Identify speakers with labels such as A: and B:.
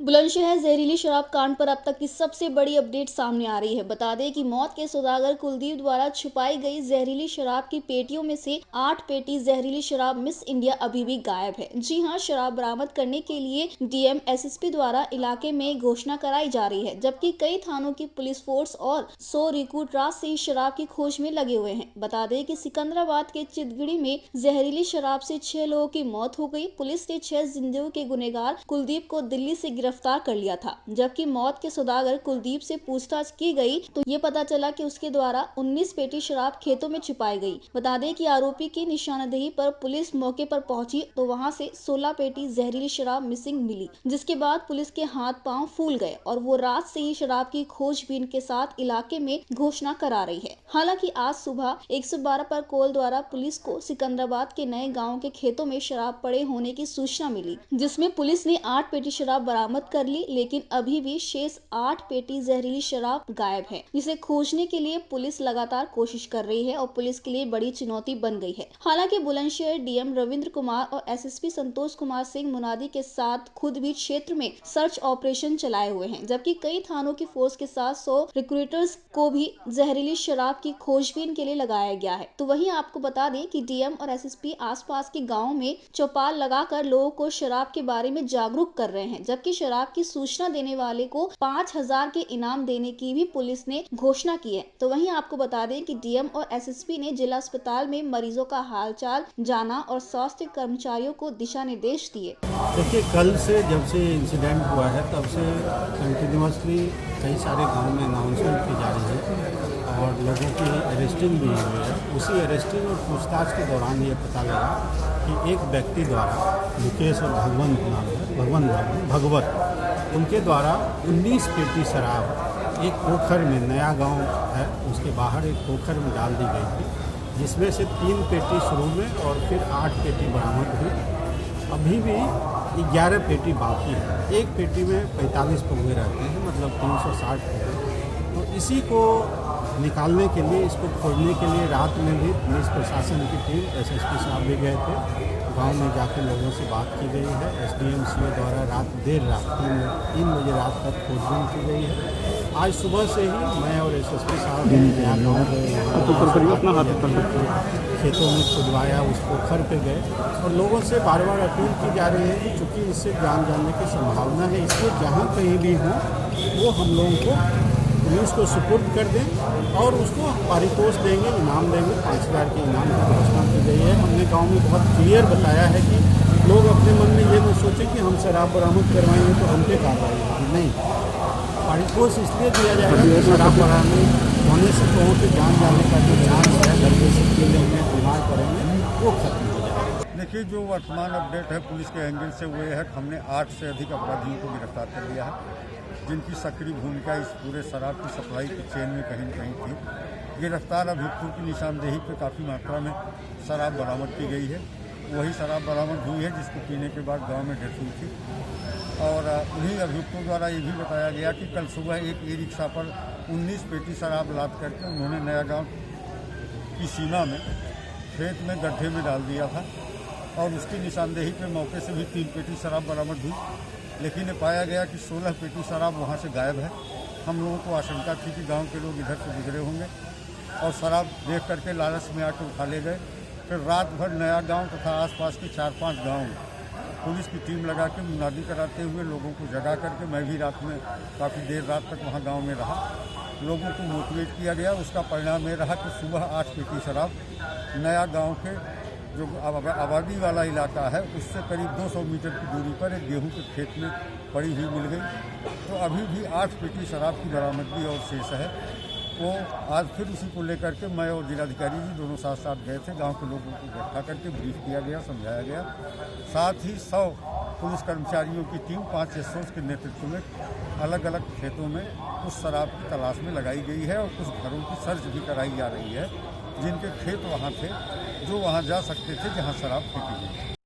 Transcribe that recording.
A: बुलंदशहर जहरीली शराब कांड पर अब तक की सबसे बड़ी अपडेट सामने आ रही है। बता दें कि मौत के सौदागर कुलदीप द्वारा छुपाई गई जहरीली शराब की पेटियों में से 8 पेटी जहरीली शराब मिस इंडिया अभी भी गायब है। जी हां, शराब बरामद करने के लिए डीएम एसएसपी द्वारा इलाके में घोषणा कराई जा रही है, जबकि कई थानों की पुलिस फोर्स और 100 रिक्रूट रात से ही शराब की खोज में लगे हुए हैं। बता दें कि सिकंदराबाद के चितगड़ी में जहरीली शराब से 6 लोगों की मौत हो गई। पुलिस ने 6 जिंदगी के गुनहगार कुलदीप को दिल्ली से गिरफ्तार कर लिया था, जबकि मौत के सौदागर कुलदीप से पूछताछ की गई तो ये पता चला कि उसके द्वारा 19 पेटी शराब खेतों में छुपाई गई। बता दें कि आरोपी की निशानदेही पर पुलिस मौके पर पहुंची तो वहां से 16 पेटी जहरीली शराब मिसिंग मिली, जिसके बाद पुलिस के हाथ पांव फूल गए और वो रात से ही शराब की खोजबीन के साथ इलाके में घोषणा करा रही है। हालांकि आज सुबह 112 पर कॉल द्वारा पुलिस को सिकंदराबाद के नए गांव के खेतों में शराब पड़े होने की सूचना मिली, जिसमें पुलिस ने 8 पेटी शराब बरामद कर ली, लेकिन अभी भी शेष 8 पेटी जहरीली शराब गायब है, जिसे खोजने के लिए पुलिस लगातार कोशिश कर रही है और पुलिस के लिए बड़ी चुनौती बन गई है। हालांकि बुलंदशहर डीएम रविंद्र कुमार और एसएसपी संतोष कुमार सिंह मुनादी के साथ खुद भी क्षेत्र में सर्च ऑपरेशन चलाए हुए हैं, जबकि कई थानों की फोर्स के साथ 100 रिक्रूटर्स को भी जहरीली शराब की खोजबीन के लिए लगाया गया है। तो वहीं आपको बता दें कि डीएम और एसएसपी आसपास के गाँव में चौपाल लगाकर लोगों को शराब के बारे में जागरूक कर रहे हैं, जबकि शराब की सूचना देने वाले को 5000 के इनाम देने की भी पुलिस ने घोषणा की है। तो वहीं आपको बता दें कि डीएम और एसएसपी ने जिला अस्पताल में मरीजों का हालचाल जाना और स्वास्थ्य कर्मचारियों को दिशा निर्देश दिए।
B: देखिए, कल से जब से इंसिडेंट हुआ है तब से कंटिन्यूसली कई सारे गांव में अनाउंसमेंट की जा रही है और लोगों की अरेस्टिंग भी हुई है। उसी अरेस्टिंग और पूछताछ के दौरान ये पता लगा कि एक व्यक्ति द्वारा, मुकेश और भगवत उनके द्वारा 19 पेटी शराब एक पोखर में, नया गांव है उसके बाहर एक पोखर में डाल दी गई थी, जिसमें से 3 पेटी शुरू में और फिर 8 पेटी बरामद हुई। अभी भी 11 पेटी बाकी है। एक पेटी में 45 पौधे रहते हैं, मतलब 360 पौधे। तो इसी को निकालने के लिए, इसको खोजने के लिए रात में भी पुलिस प्रशासन की टीम, एसएसपी साहब भी गए थे। गांव में जाकर लोगों से बात की गई है। एसडीएम सीओ द्वारा देर रात 3 बजे रात तक खोजबीन की गई है। आज सुबह से ही मैं और एसएसपी साहब खेतों में खुदवाया, उस पोखर पे गए और लोगों से बार बार अपील की जा रही है कि चूँकि इससे जान जाने की संभावना है, इसलिए जहाँ कहीं भी हो वो हम लोगों को पुलिस को सुपुर्द कर दें और उसको पारितोष देंगे, इनाम देंगे। 5000 के इनाम की घोषणा की गई है। हमने गांव में बहुत क्लियर बताया है कि लोग अपने मन में ये न सोचें कि हम शराब बरामद करवाएंगे तो हम पे कार्रवाई होगी। नहीं, पारितोष इसलिए दिया जाएगा कि शराब बरामद होने से लोगों के जान जाने का जो चांस है, गलती से के लिए उन्हें बीमार करेंगे, वो खत्म हो जाएगा।
C: देखिए, जो वर्तमान अपडेट है पुलिस के एंगल से वो है, हमने 8 से अधिक अपराधियों को गिरफ्तार कर लिया है, जिनकी सक्रिय भूमिका इस पूरे शराब की सप्लाई की चेन में कहीं न कहीं थी। गिरफ्तार अभियुक्तों की निशानदेही पर काफ़ी मात्रा में शराब बरामद की गई है। वही शराब बरामद हुई है जिसको पीने के बाद गांव में डेथ हुई थी। और उन्हीं अभियुक्तों द्वारा ये भी बताया गया कि कल सुबह एक ई रिक्शा पर 19 पेटी शराब लाद करके उन्होंने नया गाँव की सीमा में खेत में गड्ढे में डाल दिया था और उसकी निशानदेही पे मौके से भी 3 पेटी शराब बरामद हुई, लेकिन ये पाया गया कि 16 पेटी शराब वहाँ से गायब है। हम लोगों को आशंका थी कि गांव के लोग इधर से गुजरे होंगे और शराब देख करके लालच में आकर उठा ले गए। फिर रात भर नया गांव तथा आसपास के 4-5 गाँव में पुलिस की टीम लगा के मुनादी कराते हुए लोगों को जगा करके, मैं भी रात में काफ़ी देर रात तक वहाँ गाँव में रहा, लोगों को मोटिवेट किया गया। उसका परिणाम ये रहा कि सुबह 8 पेटी शराब नया गाँव के जो आबादी वाला इलाका है उससे करीब 200 मीटर की दूरी पर एक गेहूं के खेत में पड़ी हुई मिल गई। तो अभी भी 8 पेटी शराब की बरामदगी और शेष है। वो आज फिर उसी को लेकर के मैं और जिलाधिकारी जी दोनों साथ साथ गए थे। गांव के लोगों को इकट्ठा करके ब्रीफ किया गया, समझाया गया। साथ ही 100 पुलिस कर्मचारियों की टीम 5 एसओज के नेतृत्व में अलग अलग खेतों में उस शराब की तलाश में लगाई गई है और कुछ घरों की सर्च भी कराई जा रही है, जिनके खेत वहाँ थे, जो वहाँ जा सकते थे जहाँ शराब फेंकी गई।